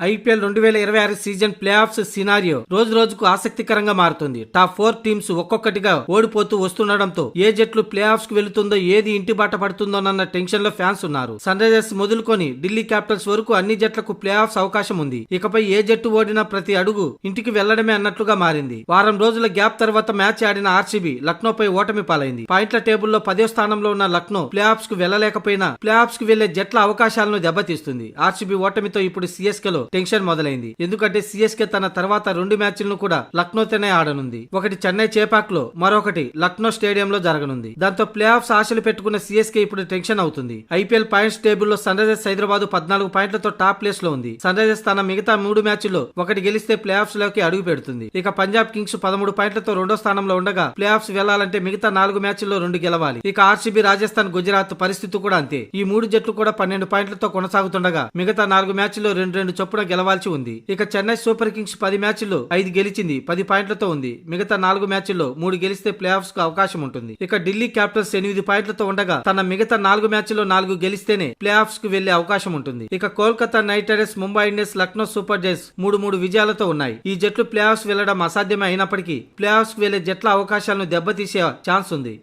IPL 2026 season play offs scenario రోజు రోజుకు ఆసక్తికరంగా మారుతుంది. టాప్ 4 టీమ్స్ ఒక్కొక్కటిగా ఓడిపోతూ వస్తుండడంతో ఏ జట్లు ప్లే ఆఫ్స్ కు వెళుతుందో, ఏది ఇంటి బాట పడుతుందోనన్న టెన్షన్ లో ఫ్యాన్స్ ఉన్నారు. సన్ రైజర్స్ మొదలుకొని ఢిల్లీ క్యాపిటల్స్ వరకు అన్ని జట్లకు ప్లే ఆఫ్స్ అవకాశం ఉంది. ఇకపై ఏ జట్టు ఓడినా ప్రతి అడుగు ఇంటికి వెళ్లడమే అన్నట్లుగా మారింది. వారం రోజుల గ్యాప్ తర్వాత మ్యాచ్ ఆడిన ఆర్సీబీ లక్నోపై ఓటమి పాలైంది. పాయింట్ల టేబుల్లో 10వ స్థానంలో ఉన్న లక్నో ప్లే ఆఫ్స్ కు వెళ్లలేకపోయినా ప్లే ఆఫ్స్ కు వెళ్లే జట్ల అవకాశాలను దెబ్బతీస్తుంది. ఆర్సీబీ ఓటమితో ఇప్పుడు సిఎస్కే లో టెన్షన్ మొదలైంది. ఎందుకంటే సిఎస్కే తన తర్వాత 2 మ్యాచ్లను కూడా లక్నోతోనే ఆడనుంది. ఒకటి చెన్నై చేపాక్ లో, మరొకటి లక్నో స్టేడియంలో జరగనుంది. దాంతో ప్లే ఆఫ్స్ ఆశలు పెట్టుకున్న సిఎస్కే ఇప్పుడు టెన్షన్ అవుతుంది. ఐపీఎల్ పాయింట్స్ టేబుల్లో సన్ రైజర్స్ హైదరాబాద్ 14 పాయింట్లతో టాప్ ప్లేస్ లో ఉంది. సన్ రైజర్స్ తన మిగతా 3 మ్యాచ్ల్లో ఒకటి గెలిస్తే ప్లే ఆఫ్స్ లోకి అడుగు పెడుతుంది. ఇక పంజాబ్ కింగ్స్ 13 పాయింట్లతో 2వ స్థానంలో ఉండగా ప్లే ఆఫ్స్ వెళ్లాలంటే మిగతా 4 మ్యాచ్ల్లో 2 గెలవాలి. ఇక ఆర్సీబీ, రాజస్థాన్, గుజరాత్ పరిస్థితి కూడా అంతే. ఈ 3 జట్లు కూడా 12 పాయింట్లతో కొనసాగుతుండగా మిగతా 4 మ్యాచ్ల్లో 2-2 చొప్పున గెలవాల్సి ఉంది. ఇక చెన్నై సూపర్ కింగ్స్ 10 మ్యాచ్ల్లో 5 గెలిచింది, 10 పాయింట్లతో ఉంది. మిగతా 4 మ్యాచ్ల్లో 3 గెలిస్తే ప్లే ఆఫ్స్ కు అవకాశం ఉంటుంది. ఇక ఢిల్లీ క్యాపిటల్స్ 8 పాయింట్లతో ఉండగా తన మిగతా 4 మ్యాచ్ల్లో 4 గెలిస్తేనే ప్లే ఆఫ్స్ కు వెళ్లే అవకాశం ఉంటుంది. ఇక Kolkata night riders, Mumbai Indians, Lucknow super Giants 3 విజయాలతో ఉన్నాయి. ఈ జట్లు ప్లే ఆఫ్స్ వెళ్లడం అసాధ్యమే అయినప్పటికీ ప్లే ఆఫ్స్ కు వెళ్లే జట్ల అవకాశాలను దెబ్బతీసే ఛాన్స్ ఉంది.